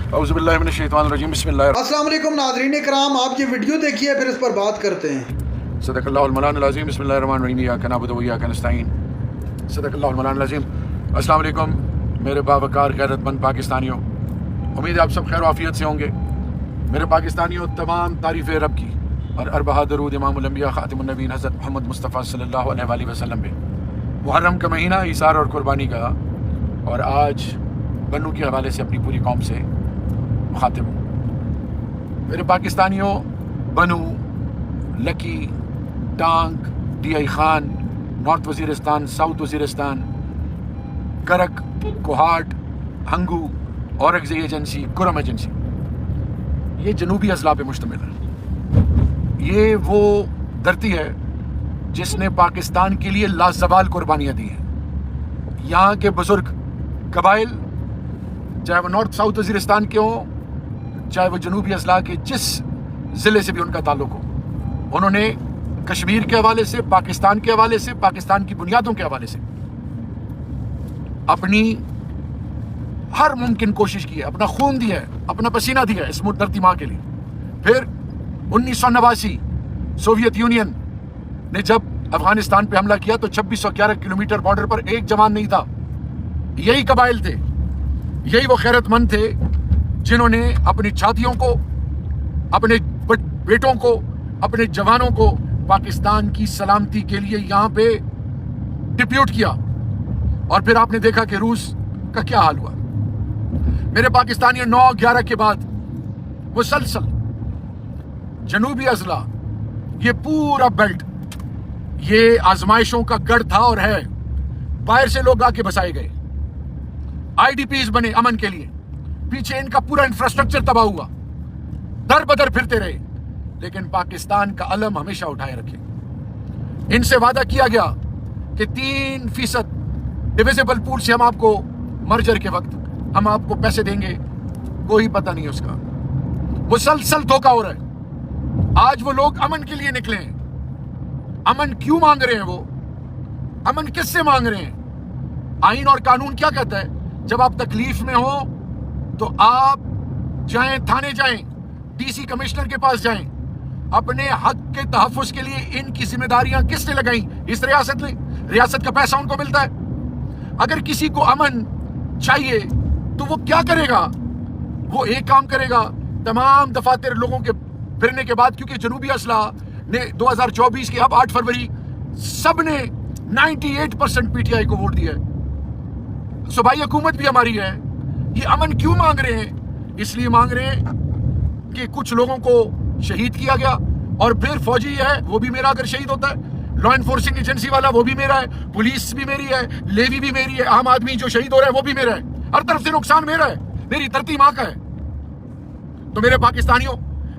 اعوذ باللہ من الشیطان الرجیم بسم اللہ السلام علیکم ناظرین کرام، آپ یہ ویڈیو دیکھیے پھر اس پر بات کرتے ہیں۔ صدق اللہ المولانا العظیم بسم اللہ الرحمن الرحیم ایاک نعبد و ایاک نستعین صدق اللہ المولانا العظیم۔ السلام علیکم میرے باوقار غیرت مند پاکستانیوں، امید ہے آپ سب خیر و عافیت سے ہوں گے۔ میرے پاکستانیوں، تمام تعریف رب کی اور اربہ درود امام الانبیاء خاتم النبیین حضرت محمد مصطفیٰ صلی اللہ علیہ وآلہ وسلم پہ۔ محرم کا مہینہ ایثار اور قربانی کا، اور آج بنو کے حوالے سے اپنی پوری قوم سے مخاطب ہوں۔ میرے پاکستانیوں، Bannu, Lakki, Tank, D I Khan, north Waziristan, south Waziristan, Karak, Kohat, Hangu, Orakzai agency, Kurram agency, یہ جنوبی اضلاع پہ مشتمل ہے۔ یہ وہ دھرتی ہے جس نے پاکستان کے لیے لازوال قربانیاں دی ہیں۔ یہاں کے بزرگ قبائل، چاہے وہ نارتھ ساؤتھ وزیرستان کے ہوں، چاہے وہ جنوبی اضلاع کے جس ضلع سے بھی ان کا تعلق ہو، انہوں نے کشمیر کے حوالے سے، پاکستان کے حوالے سے، پاکستان کی بنیادوں کے حوالے سے اپنی ہر ممکن کوشش کی ہے، اپنا خون دیا ہے، اپنا پسینہ دیا ہے اس دھرتی ماں کے لیے۔ پھر 1989 سوویت یونین نے جب افغانستان پہ حملہ کیا تو 2611 کلومیٹر بارڈر پر ایک جوان نہیں تھا۔ یہی قبائل تھے، یہی وہ غیرت مند تھے جنہوں نے اپنی چھاتیوں کو، اپنے بیٹوں کو، اپنے جوانوں کو پاکستان کی سلامتی کے لیے یہاں پہ ڈپیوٹ کیا۔ اور پھر آپ نے دیکھا کہ روس کا کیا حال ہوا۔ میرے پاکستانی 9/11 کے بعد مسلسل جنوبی اضلاع، یہ پورا بیلٹ، یہ آزمائشوں کا گڑھ تھا اور ہے۔ باہر سے لوگ آ کے بسائے گئے، آئی ڈی پیز بنے امن کے لیے، پیچھے ان کا پورا انفراسٹرکچر تباہ ہوا، در بدر پھرتے رہے، لیکن پاکستان کا علم ہمیشہ اٹھائے رکھے۔ ان سے وعدہ کیا گیا کہ 3% ڈویزیبل پول سے ہم آپ کو مرجر کے وقت ہم آپ کو پیسے دیں گے، کوئی پتہ نہیں اس کا۔ مسلسل دھوکہ ہو رہا ہے۔ آج وہ لوگ امن کے لیے نکلے ہیں۔ امن کیوں مانگ رہے ہیں؟ وہ امن کس سے مانگ رہے ہیں؟ آئین اور قانون کیا کہتا ہے؟ جب آپ تکلیف میں ہو تو آپ جائیں، تھانے جائیں، ڈی سی کمشنر کے پاس جائیں، اپنے حق کے تحفظ کے لیے۔ ان کی ذمہ داریاں کس نے لگائیں؟ اس ریاست نے۔ ریاست کا پیسہ ان کو ملتا ہے۔ اگر کسی کو امن چاہیے تو وہ کیا کرے گا؟ وہ ایک کام کرے گا، تمام دفاتر لوگوں کے پھرنے کے بعد، کیونکہ جنوبی اضلاع نے 2024 کے اب 8 فروری سب نے 98% پی ٹی آئی کو ووٹ دیا ہے۔ صوبائی حکومت بھی ہماری ہے۔ یہ امن کیوں مانگ رہے ہیں؟ اس لیے مانگ رہے ہیں کہ کچھ لوگوں کو شہید کیا گیا، اور پھر فوجی ہے وہ بھی میرا اگر شہید ہوتا ہے، لا انفورسنگ ایجنسی والا وہ بھی میرا ہے، پولیس بھی میری ہے، لیوی بھی میری ہے، عام آدمی جو شہید ہو رہا ہے وہ بھی میرا ہے، ہر طرف سے نقصان میرا ہے، میری دھرتی ماں کا ہے۔ تو میرے پاکستانیوں،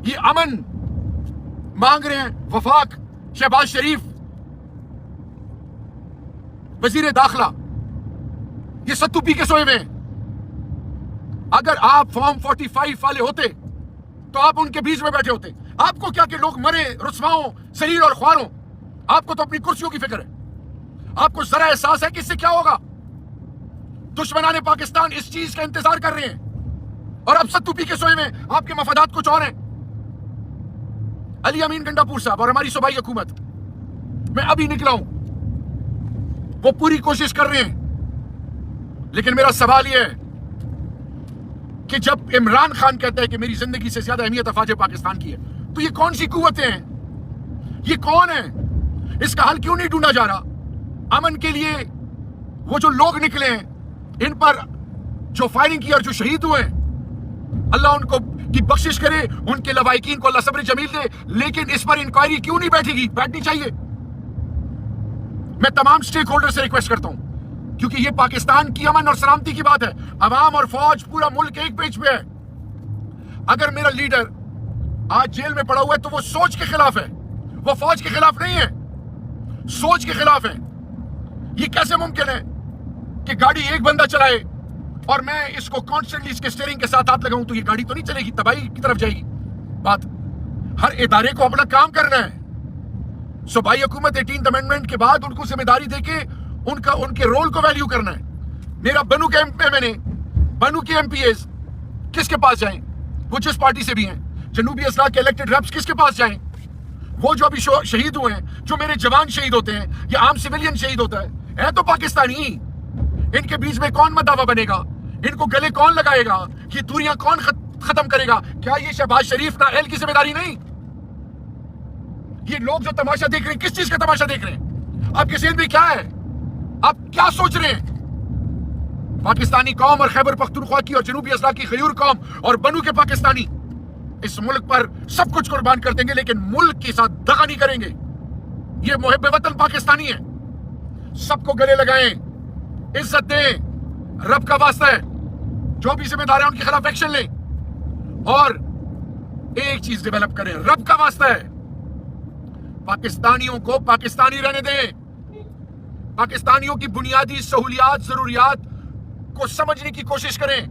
یہ امن مانگ رہے ہیں وفاق، شہباز شریف، وزیر داخلہ، یہ ستو پی کے سوئے ہوئے ہیں۔ اگر آپ فارم 45 والے ہوتے تو آپ ان کے بیچ میں بیٹھے ہوتے۔ آپ کو کیا کہ لوگ مرے، رسواؤں، ذلیل اور خوار ہوں؟ آپ کو تو اپنی کرسیوں کی فکر ہے۔ آپ کو ذرا احساس ہے کہ اس سے کیا ہوگا؟ دشمنان پاکستان اس چیز کا انتظار کر رہے ہیں، اور اب ستو پی کے سوئے میں آپ کے مفادات کچھ اور ہیں۔ علی امین گنڈاپور صاحب اور ہماری صوبائی حکومت، میں ابھی نکلا ہوں، وہ پوری کوشش کر رہے ہیں، لیکن میرا سوال یہ ہے کہ جب عمران خان کہتا ہے کہ میری زندگی سے زیادہ اہمیت افواج پاکستان کی ہے، تو یہ کون سی قوتیں ہیں؟ یہ کون ہیں؟ اس کا حل کیوں نہیں ڈھونڈا جا رہا؟ امن کے لیے وہ جو لوگ نکلے ہیں، ان پر جو فائرنگ کی اور جو شہید ہوئے ہیں، اللہ ان کو کی بخشش کرے، ان کے لواحقین کو اللہ صبر جمیل دے، لیکن اس پر انکوائری کیوں نہیں بیٹھے گی؟ بیٹھنی چاہیے۔ میں تمام سٹیک ہولڈر سے ریکویسٹ کرتا ہوں، کیونکہ یہ پاکستان کی امن اور سلامتی کی بات ہے۔ عوام اور فوج، پورا ملک ایک پیج پہ ہے۔ اگر میرا لیڈر آج جیل میں پڑا ہوا ہے تو وہ سوچ کے خلاف ہے، وہ فوج کے خلاف نہیں ہے، سوچ کے خلاف ہے۔ یہ کیسے ممکن ہے کہ گاڑی ایک بندہ چلائے اور میں اس کو کانسٹنٹلی اس کے اسٹیئرنگ کے ساتھ ہاتھ لگاؤں تو یہ گاڑی تو نہیں چلے گی، تباہی کی طرف جائے گی۔ بات ہر ادارے کو اپنا کام کرنا ہے۔ صوبائی حکومت 18th امینڈمنٹ کے بعد ان کو ذمہ داری دے کے ان کے رول کو ویلیو کرنا ہے۔ میرا بنو کے ایم پی، میں نے بنو کے ایم پی ایز کس کے پاس جائیں؟ وہ جس پارٹی سے بھی ہیں. جنوبی اضلاع کے الیکٹڈ ریپس کس کے پاس جائیں؟ وہ جو ابھی شہید ہوئے ہیں, جو میرے جوان شہید ہوتے ہیں یا عام سویلین شہید ہوتا ہے تو پاکستانی. ان کے بیچ میں کون مداوا بنے گا؟ ان کو گلے کون لگائے گا؟ یہ دوریاں کون ختم کرے گا؟ کیا یہ شہباز شریف نااہل کی ذمہ داری نہیں؟ یہ لوگ جو تماشا دیکھ رہے ہیں, کس چیز کا تماشا دیکھ رہے ہیں؟ آپ کے ذہن میں کیا ہے؟ آپ کیا سوچ رہے ہیں؟ پاکستانی قوم اور خیبر پختونخوا کی اور جنوبی اضلاع کی غیور قوم اور بنو کے پاکستانی اس ملک پر سب کچھ قربان کر دیں گے, لیکن ملک کے ساتھ دغا نہیں کریں گے. یہ محب وطن پاکستانی ہے. سب کو گلے لگائیں, عزت دیں, رب کا واسطہ ہے. جو بھی ذمہ دار ہیں ان کے خلاف ایکشن لیں اور ایک چیز ڈیولپ کریں, رب کا واسطہ ہے. پاکستانیوں کو پاکستانی رہنے دیں. پاکستانیوں کی بنیادی سہولیات, ضروریات کو سمجھنے کی کوشش کریں.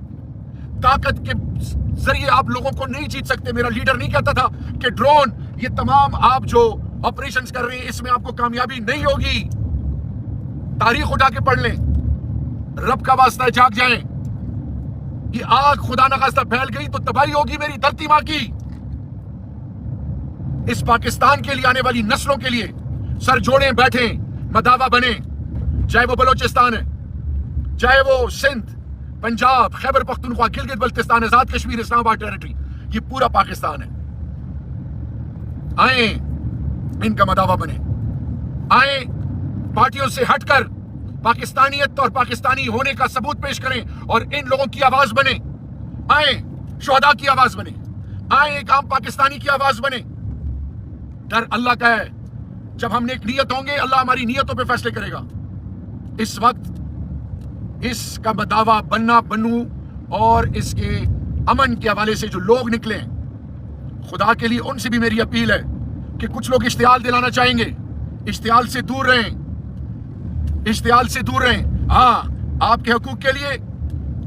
طاقت کے ذریعے آپ لوگوں کو نہیں جیت سکتے. میرا لیڈر نہیں کہتا تھا کہ ڈرون, یہ تمام آپ جو آپریشنز کر رہے ہیں اس میں آپ کو کامیابی نہیں ہوگی. تاریخ اٹھا کے پڑھ لیں. رب کا واسطہ جاگ جائیں. یہ آگ خدا نخواستہ پھیل گئی تو تباہی ہوگی میری دھرتی ماں کی. اس پاکستان کے لیے, آنے والی نسلوں کے لیے سر جوڑیں, بیٹھیں, مداوا بنیں. چاہے وہ بلوچستان ہے, چاہے وہ سندھ, پنجاب, خیبر پختونخوا, گلگت بلتستان, آزاد کشمیر, اسلام آباد ٹیریٹری, یہ پورا پاکستان ہے. آئیں ان کا مداوا بنیں. آئیں پارٹیوں سے ہٹ کر پاکستانیت اور پاکستانی ہونے کا ثبوت پیش کریں اور ان لوگوں کی آواز بنیں. آئیں شہداء کی آواز بنیں. آئیں ایک عام پاکستانی کی آواز بنیں. ڈر اللہ کا ہے. جب ہم نیک نیت ہوں گے اللہ ہماری نیتوں پہ فیصلے کرے گا. اس وقت اس کا مداوا بننا, بنو اور اس کے امن کے حوالے سے جو لوگ نکلے, خدا کے لیے ان سے بھی میری اپیل ہے کہ کچھ لوگ اشتعال دلانا چاہیں گے. اشتعال سے دور رہیں, اشتعال سے دور رہیں. ہاں, آپ کے حقوق کے لیے,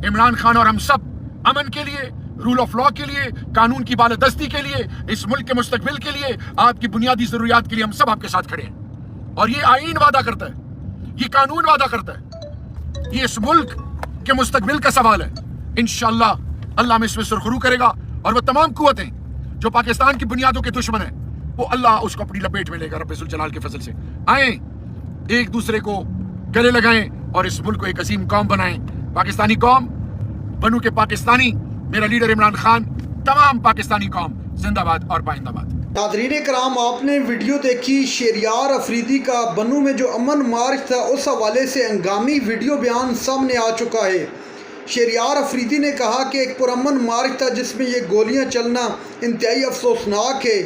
عمران خان اور ہم سب امن کے لیے, رول آف لا کے لیے, قانون کی بالادستی کے لیے, اس ملک کے مستقبل کے لیے, آپ کی بنیادی ضروریات کے لیے ہم سب آپ کے ساتھ کھڑے ہیں. اور یہ آئین وعدہ کرتا ہے, یہ قانون وعدہ کرتا ہے, یہ اس ملک کے مستقبل کا سوال ہے. انشاءاللہ اللہ ہمیں اس میں سرخرو کرے گا اور وہ تمام قوتیں جو پاکستان کی بنیادوں کے دشمن ہیں وہ اللہ اس کو اپنی لپیٹ میں لے گا رب ذوالجلال کے فضل سے. آئیں ایک دوسرے کو گلے لگائیں اور اس ملک کو ایک عظیم قوم بنائیں. پاکستانی قوم, بنو کے پاکستانی, میرا لیڈر عمران خان, تمام پاکستانی قوم زندہ باد اور پائندہ باد. ناظرین کرام, آپ نے ویڈیو دیکھی شہریار افریدی کا بنو میں جو امن مارچ تھا, اس حوالے سے ہنگامی ویڈیو بیان سامنے آ چکا ہے. شہریار افریدی نے کہا کہ ایک پرامن مارچ تھا جس میں یہ گولیاں چلنا انتہائی افسوسناک ہے.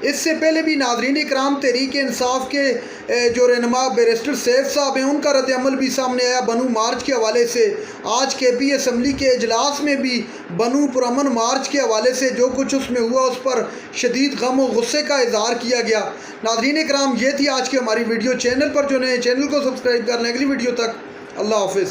اس سے پہلے بھی ناظرین کرام تحریک انصاف کے جو رہنما بیرسٹر سیف صاحب ہیں, ان کا رد عمل بھی سامنے آیا بنو مارچ کے حوالے سے. آج کے پی اسمبلی کے اجلاس میں بھی بنو پرامن مارچ کے حوالے سے جو کچھ اس میں ہوا اس پر شدید غم و غصے کا اظہار کیا گیا. ناظرین کرام, یہ تھی آج کی ہماری ویڈیو. چینل پر جو نئے, چینل کو سبسکرائب کر لیں. اگلی ویڈیو تک اللہ حافظ.